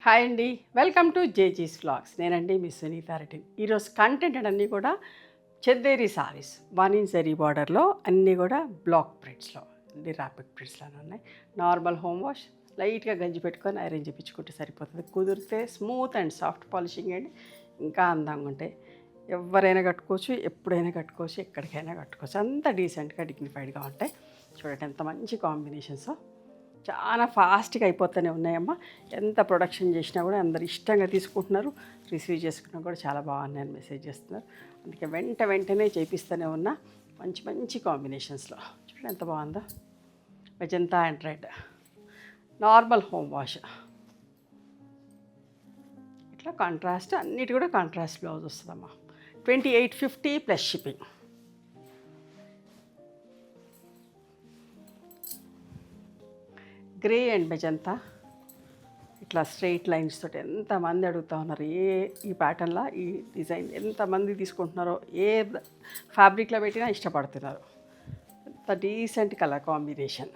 Hi అండి, welcome to జేజీస్ vlogs. నేనండి మీ సునీత రెడ్డి. ఈరోజు కంటెంట్ అన్నీ కూడా చందేరి సారీస్ 1 ఇంచ్ జరీ బార్డర్లో అన్నీ కూడా బ్లాక్ ప్రింట్స్లో, అన్ని ర్యాపిడ్ ప్రింట్స్లోనే ఉన్నాయి. నార్మల్ హోమ్ వాష్, లైట్గా గంజి పెట్టుకొని ఐరన్ చేయించుకుంటే సరిపోతుంది. కుదిరితే స్మూత్ అండ్ సాఫ్ట్ పాలిషింగ్ అండి, ఇంకా అందంగా ఉంటాయి. ఎవరైనా కట్టుకోవచ్చు, ఎప్పుడైనా కట్టుకోవచ్చు, ఎక్కడికైనా కట్టుకోవచ్చు. అంత డీసెంట్గా డిగ్నిఫైడ్గా ఉంటాయి. చూడండి ఎంత మంచి కాంబినేషన్స్, చాలా ఫాస్ట్గా అయిపోతూనే ఉన్నాయమ్మా. ఎంత ప్రొడక్షన్ చేసినా కూడా అందరు ఇష్టంగా తీసుకుంటున్నారు. రిసీవ్ చేసుకున్నా కూడా చాలా బాగున్నాయని మెసేజ్ చేస్తున్నారు. అందుకే వెంటనే చేపిస్తూనే ఉన్నా. మంచి మంచి కాంబినేషన్స్లో చూడండి ఎంత బాగుందో. Magenta and red, normal home wash, ఇట్లా కాంట్రాస్ట్, అన్నిటి కూడా కాంట్రాస్ట్ బ్లౌజ్ వస్తుందమ్మా. 2850 plus shipping. Grey and magenta, ఇట్లా స్ట్రెయిట్ లైన్స్ తోటి ఎంతమంది అడుగుతూ ఉన్నారు. ఈ ప్యాటర్న్లో ఈ డిజైన్ ఎంతమంది తీసుకుంటున్నారో, ఏ ఫ్యాబ్రిక్లో పెట్టినా ఇష్టపడుతున్నారు. ఎంత డీసెంట్ కలర్ కాంబినేషన్.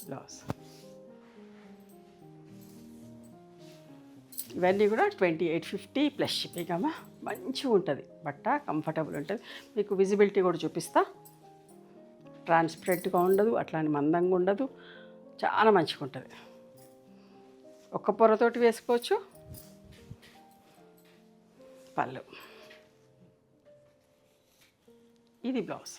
బ్లౌజ్ ఇవన్నీ కూడా 2850 ప్లస్ షిప్పింగ్ అమ్మా. మంచిగా ఉంటుంది బట్ట, కంఫర్టబుల్ ఉంటుంది. మీకు విజిబిలిటీ కూడా చూపిస్తా. ట్రాన్స్పరెంట్గా ఉండదు, అట్లానే మందంగా ఉండదు, చాలా మంచిగా ఉంటుంది. ఒక్క పొరతోటి వేసుకోవచ్చు. పళ్ళు, ఇది బ్లౌజ్.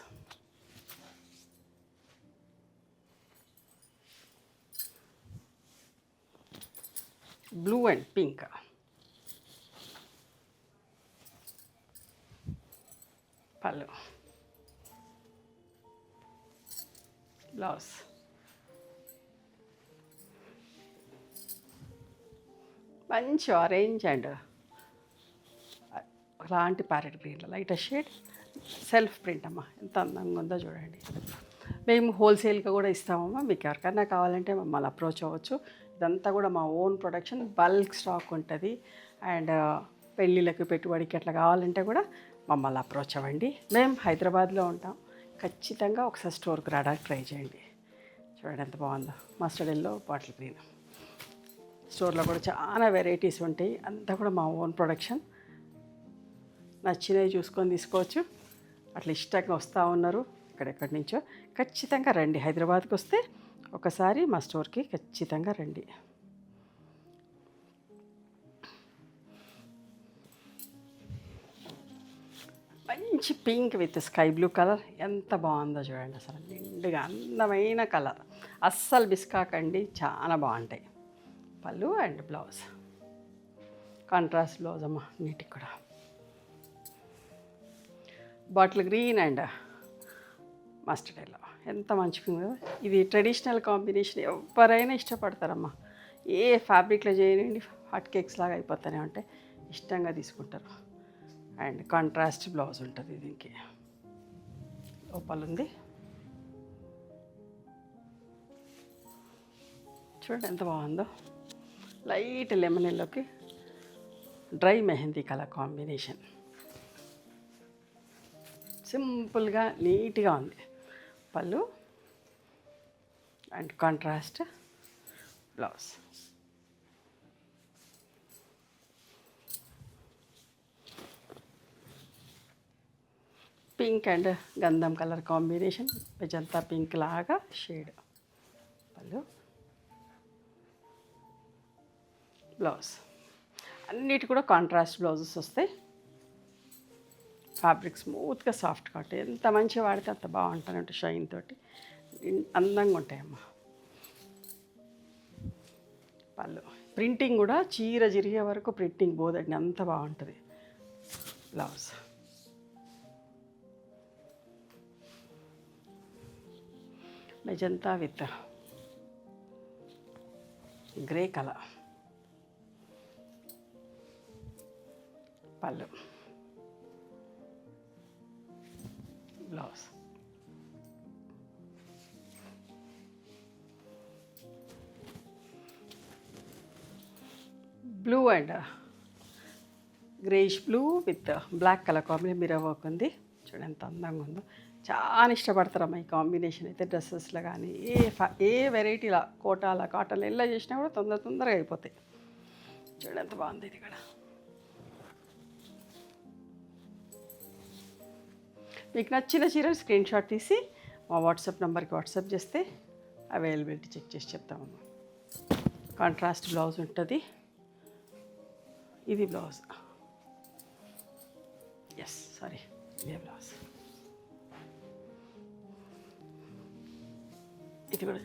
బ్లూ అండ్ పింక్, పళ్ళు, బ్లౌజ్. మంచి ఆరెంజ్ అండ్ అలాంటి ప్యారెట్ గ్రీన్లో లైట్ షేడ్ సెల్ఫ్ ప్రింట్ అమ్మా. ఎంత అందంగా ఉందో చూడండి. మేము హోల్సేల్గా కూడా ఇస్తామమ్మా. మీకు ఎవరికైనా కావాలంటే మమ్మల్ని అప్రోచ్ అవ్వచ్చు. ఇదంతా కూడా మా ఓన్ ప్రొడక్షన్, బల్క్ స్టాక్ ఉంటుంది. అండ్ పెళ్ళిళ్ళకి, పెట్టుబడికి అట్లా కావాలంటే కూడా మమ్మల్ని అప్రోచ్ అవ్వండి. మేము హైదరాబాద్లో ఉంటాం. ఖచ్చితంగా ఒకసారి స్టోర్కి రావడానికి ట్రై చేయండి. చూడండి ఎంత బాగుందో. Mustard yellow, bottle green. స్టోర్లో కూడా చాలా వెరైటీస్ ఉంటాయి. అంతా కూడా మా ఓన్ ప్రొడక్షన్. నచ్చినవి చూసుకొని తీసుకోవచ్చు. అట్లా ఇష్టంగా వస్తూ ఉన్నారు ఎక్కడెక్కడి నుంచో. ఖచ్చితంగా రండి. హైదరాబాద్కి వస్తే ఒకసారి మా స్టోర్కి ఖచ్చితంగా రండి. మంచి pink with sky blue colour ఎంత బాగుందో చూడండి. అసలు నిండుగా అందమైన కలర్, అస్సలు బిస్కాకండి, చాలా బాగుంటాయి. Pallu and blouse, contrast blouse అమ్మ. నీటికి కూడా bottle green and mustard yellow, ఎంత మంచిగా. ఇది ట్రెడిషనల్ కాంబినేషన్, ఎవరైనా ఇష్టపడతారమ్మా. ఏ ఫ్యాబ్రిక్లో చేయనండి, హాట్ కేక్స్ లాగా అయిపోతూనే ఉంటాయి, ఇష్టంగా తీసుకుంటారు. అండ్ కాంట్రాస్ట్ బ్లౌజ్ ఉంటుంది దీనికి. లోపల ఉంది చూడండి ఎంత బాగుందో. లైట్ లెమన్ ఎల్లోకి డ్రై మెహందీ కలర్ కాంబినేషన్. సింపుల్గా నీట్గా ఉంది. పళ్ళు and contrast blouse. Pink and గంధం కలర్ కాంబినేషన్, మెజంతా పింక్ లాగా షేడ్. పళ్ళు, బ్లౌజ్. అన్నిటి కూడా కాంట్రాస్ట్ బ్లౌజెస్ వస్తాయి. ఫ్యాబ్రిక్ స్మూత్గా సాఫ్ట్గా ఉంటాయి. ఎంత మంచిగా వాడితే అంత బాగుంటాయంటే షైన్ తోటి అందంగా ఉంటాయమ్మా. పళ్ళు, ప్రింటింగ్ కూడా చీర జిరిగే వరకు ప్రింటింగ్ పోదండి, అంత బాగుంటుంది. Blouse, magenta with grey colour. Pallu, blouse. Blue and greyish blue with black colour combination mirror work ఉంది. చూడండి ఎంత అందంగా ఉందో. చాలా ఇష్టపడతారమ్మా ఈ కాంబినేషన్ అయితే. డ్రెస్సెస్లో కానీ ఏ వెరైటీలా కోటాల కాటన్ ఎలా చేసినా కూడా తొందరగా అయిపోతాయి. చూడండి ఎంత బాగుంది ఇది కూడా. మీకు నచ్చిన చీర స్క్రీన్ షాట్ తీసి మా వాట్సాప్ నెంబర్కి వాట్సాప్ చేస్తే అవైలబిలిటీ చెక్ చేసి చెప్తామమ్మా. కాంట్రాస్ట్ బ్లౌజ్ ఉంటుంది. ఇది బ్లౌజ్, సారీ ఇదే బ్లౌజ్. ఇది కూడా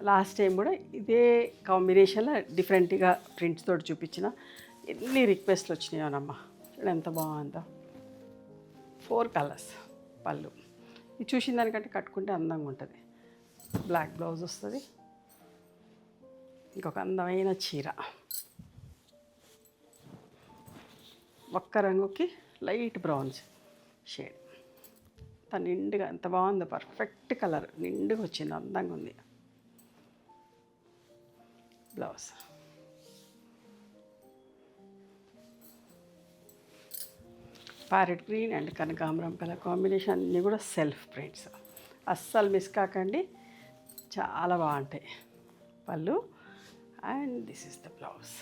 లాస్ట్ టైం కూడా ఇదే కాంబినేషన్లో డిఫరెంట్గా ప్రింట్స్ తోటి చూపించిన ఎన్ని రిక్వెస్ట్లు వచ్చినాయోనమ్మా. చూడండి ఎంత బాగుందో. 4 కలర్స్ పళ్ళు. ఇది చూసిన దానికంటే కట్టుకుంటే అందంగా ఉంటుంది. బ్లాక్ బ్లౌజ్ వస్తుంది. ఇంకొక అందమైన చీర, ఒక్క రంగుకి లైట్ బ్రౌన్ షేడ్. అంత నిండుగా ఎంత బాగుందో, పర్ఫెక్ట్ కలర్ నిండుగా వచ్చింది, అందంగా ఉంది. బ్లౌజ్ ప్యారెట్ గ్రీన్ అండ్ కనకాంబరం కలర్ కాంబినేషన్, అన్నీ కూడా సెల్ఫ్ ప్రింట్స్. అస్సలు మిస్ కాకండి, చాలా బాగుంటాయి. Pallu and this is the blouse.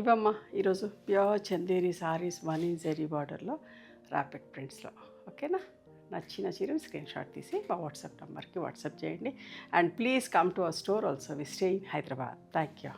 ఇవమ్మా ఈరోజు pure Chanderi sarees 1 inch zari బార్డర్లో ర్యాపిడ్ ప్రింట్స్లో. ఓకేనా? నచ్చిన చీరని స్క్రీన్ షాట్ తీసి మా వాట్సాప్ నెంబర్కి వాట్సాప్ చేయండి. And please come to our store also. We stay in Hyderabad. Thank you.